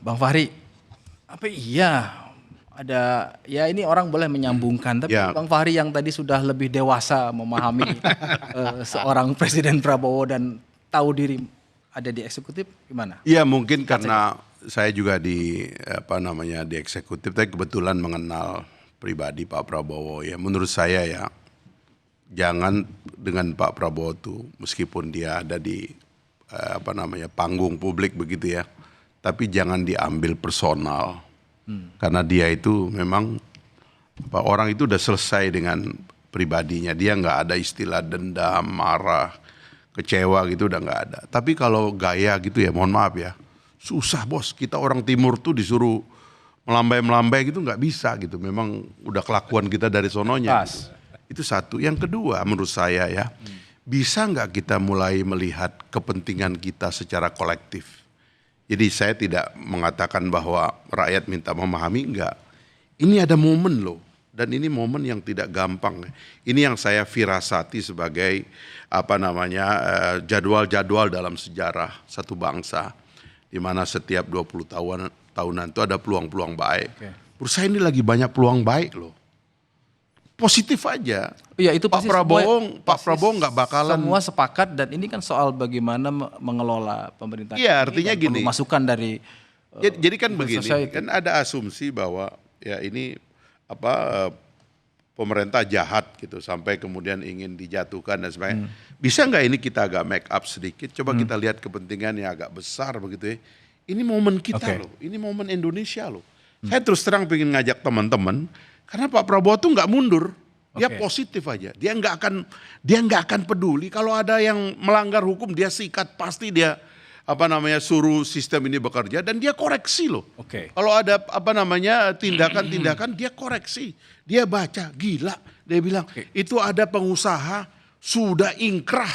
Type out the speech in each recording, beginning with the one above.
Bang Fahri, apa iya ada ya ini orang boleh menyambungkan, tapi Ya. Bang Fahri yang tadi sudah lebih dewasa memahami seorang Presiden Prabowo dan tahu diri ada di eksekutif gimana? Iya mungkin karena saya juga di di eksekutif, tapi kebetulan mengenal pribadi Pak Prabowo ya. Menurut saya ya jangan dengan Pak Prabowo tuh meskipun dia ada di panggung publik begitu ya, tapi jangan diambil personal karena dia itu memang orang itu udah selesai dengan pribadinya, dia nggak ada istilah dendam, marah, kecewa gitu udah nggak ada. Tapi kalau gaya gitu ya mohon maaf ya, susah bos, kita orang timur tuh disuruh melambai-melambai gitu nggak bisa gitu, memang udah kelakuan kita dari sononya. Itu satu. Yang kedua menurut saya ya, bisa nggak kita mulai melihat kepentingan kita secara kolektif. Jadi saya tidak mengatakan bahwa rakyat minta memahami, enggak. Ini ada momen loh, dan ini momen yang tidak gampang. Ini yang saya firasati sebagai jadwal-jadwal dalam sejarah satu bangsa, di mana setiap 20 tahunan itu ada peluang-peluang baik. Menurut saya ini lagi banyak peluang baik loh. Positif aja. Iya itu Pak Prabowo nggak bakalan. Semua sepakat dan ini kan soal bagaimana mengelola pemerintahan. Iya artinya gini. Masukan dari. Jadi kan begini, kan ada asumsi bahwa ya ini pemerintah jahat gitu sampai kemudian ingin dijatuhkan dan sebagainya. Bisa nggak ini kita agak make up sedikit? Coba kita lihat kepentingan yang agak besar begitu ya. Ini momen kita loh, ini momen Indonesia loh. Saya terus terang pengen ngajak teman-teman. Karena Pak Prabowo tuh nggak mundur, dia positif aja. Dia nggak akan peduli kalau ada yang melanggar hukum, dia sikat, pasti dia suruh sistem ini bekerja dan dia koreksi loh. Kalau ada tindakan-tindakan dia koreksi, dia baca, gila, dia bilang itu ada pengusaha sudah ingkrah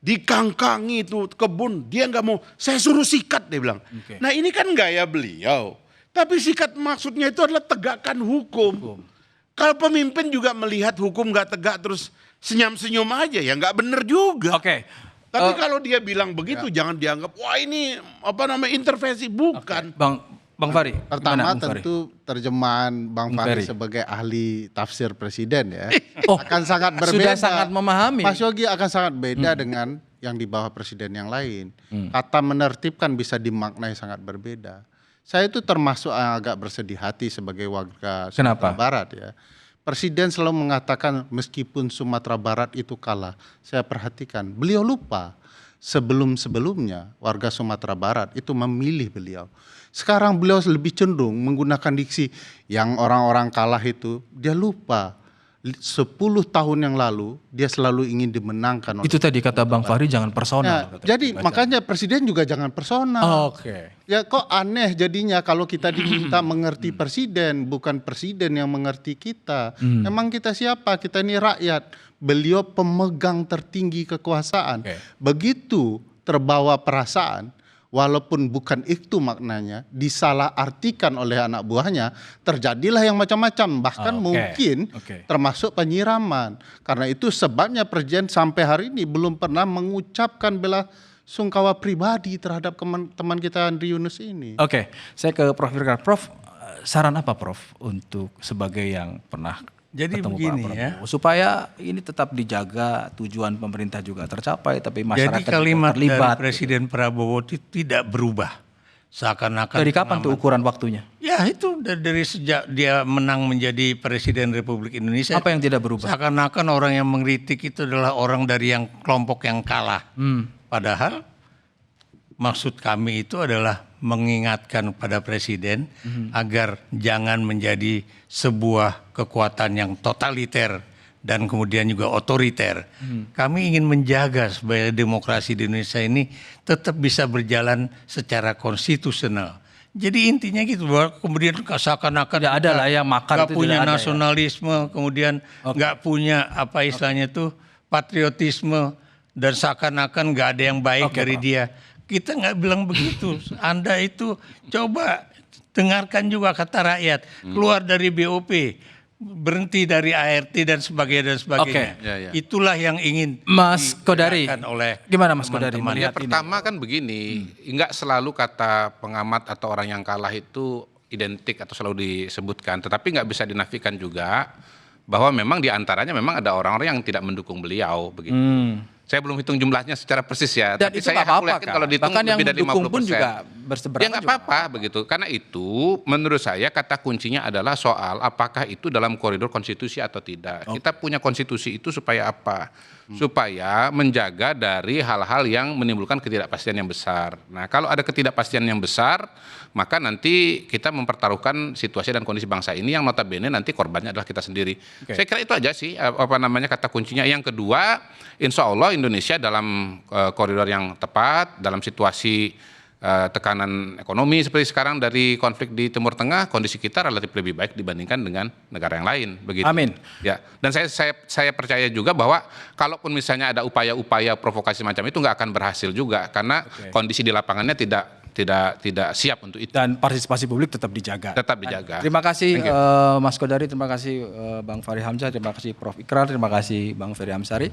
dikangkangi itu kebun, dia nggak mau, saya suruh sikat dia bilang. Nah ini kan gaya beliau. Tapi sikat maksudnya itu adalah tegakkan hukum. Kalau pemimpin juga melihat hukum gak tegak terus senyum-senyum aja ya gak bener juga. Tapi kalau dia bilang begitu jangan dianggap wah ini intervensi, bukan. Bang Fahri. Pertama tentu terjemahan Bang Fahri sebagai ahli tafsir presiden ya. Akan sangat berbeda. Sudah sangat memahami. Mas Yogi akan sangat beda dengan yang di bawah presiden yang lain. Kata menertibkan bisa dimaknai sangat berbeda. Saya itu termasuk agak bersedih hati sebagai warga Sumatera Barat ya. Presiden selalu mengatakan meskipun Sumatera Barat itu kalah. Saya perhatikan beliau lupa sebelum-sebelumnya warga Sumatera Barat itu memilih beliau. Sekarang beliau lebih cenderung menggunakan diksi yang orang-orang kalah itu dia lupa. 10 tahun yang lalu dia selalu ingin dimenangkan. Itu tadi kata Bang Fahri jangan personal. Nah, jadi makanya presiden juga jangan personal. Ya kok aneh jadinya kalau kita diminta mengerti presiden, bukan presiden yang mengerti kita. Emang kita siapa? Kita ini rakyat. Beliau pemegang tertinggi kekuasaan. Begitu terbawa perasaan, walaupun bukan itu maknanya, disalahartikan oleh anak buahnya, terjadilah yang macam-macam, bahkan mungkin termasuk penyiraman. Karena itu sebabnya presiden sampai hari ini belum pernah mengucapkan bela sungkawa pribadi terhadap teman kita Andri Yunus ini. Saya ke Prof. Firkar. Prof, saran apa Prof untuk sebagai yang pernah jadi ketemu begini Pak Prabowo, ya, supaya ini tetap dijaga, tujuan pemerintah juga tercapai, tapi masyarakat jadi kalimat terlibat. dari Presiden Prabowo itu tidak berubah. Seakan-akan dari kapan tuh ukuran waktunya? Ya itu dari sejak dia menang menjadi Presiden Republik Indonesia. Apa yang tidak berubah? Seakan-akan orang yang mengkritik itu adalah orang dari yang kelompok yang kalah. Padahal maksud kami itu adalah mengingatkan pada presiden agar jangan menjadi sebuah kekuatan yang totaliter dan kemudian juga otoriter. Kami ingin menjaga supaya demokrasi di Indonesia ini tetap bisa berjalan secara konstitusional. Jadi intinya gitu, bahwa kemudian seakan-akan tidak ada lah yang makar itu punya nasionalisme, kemudian nggak punya apa istilahnya tuh patriotisme, dan seakan-akan nggak ada yang baik dari dia. Kita nggak bilang begitu. Anda itu coba dengarkan juga kata rakyat. Keluar dari BOP. berhenti dari ART dan sebagainya. Itulah yang ingin Mas Kodari, oleh gimana Mas Kodari teman-teman. melihat ini? Pertama kan begini, enggak selalu kata pengamat atau orang yang kalah itu identik atau selalu disebutkan, tetapi nggak bisa dinafikan juga bahwa memang diantaranya memang ada orang-orang yang tidak mendukung beliau begitu. Saya belum hitung jumlahnya secara persis ya, Dan tapi itu saya nggak apa-apa, yakin kan? kalau dihitung Bahkan yang lebih dari mendukung 50%. pun juga berseberangan Ya nggak apa-apa begitu. Karena itu menurut saya kata kuncinya adalah soal apakah itu dalam koridor konstitusi atau tidak. Kita punya konstitusi itu supaya apa? Supaya menjaga dari hal-hal yang menimbulkan ketidakpastian yang besar. Nah, kalau ada ketidakpastian yang besar, maka nanti kita mempertaruhkan situasi dan kondisi bangsa ini yang notabene nanti korbannya adalah kita sendiri. Saya kira itu aja sih kata kuncinya. Yang kedua, insya Allah Indonesia dalam koridor yang tepat, dalam situasi tekanan ekonomi seperti sekarang dari konflik di Timur Tengah, kondisi kita relatif lebih baik dibandingkan dengan negara yang lain, begitu. Amin. Ya, dan saya percaya juga bahwa kalaupun misalnya ada upaya-upaya provokasi macam itu nggak akan berhasil juga karena kondisi di lapangannya tidak siap untuk itu. Dan partisipasi publik tetap dijaga. Tetap dijaga. Terima kasih Mas Kodari, terima kasih Bang Fahri Hamzah, terima kasih Prof. Ikrar, terima kasih Bang Ferry Amsari.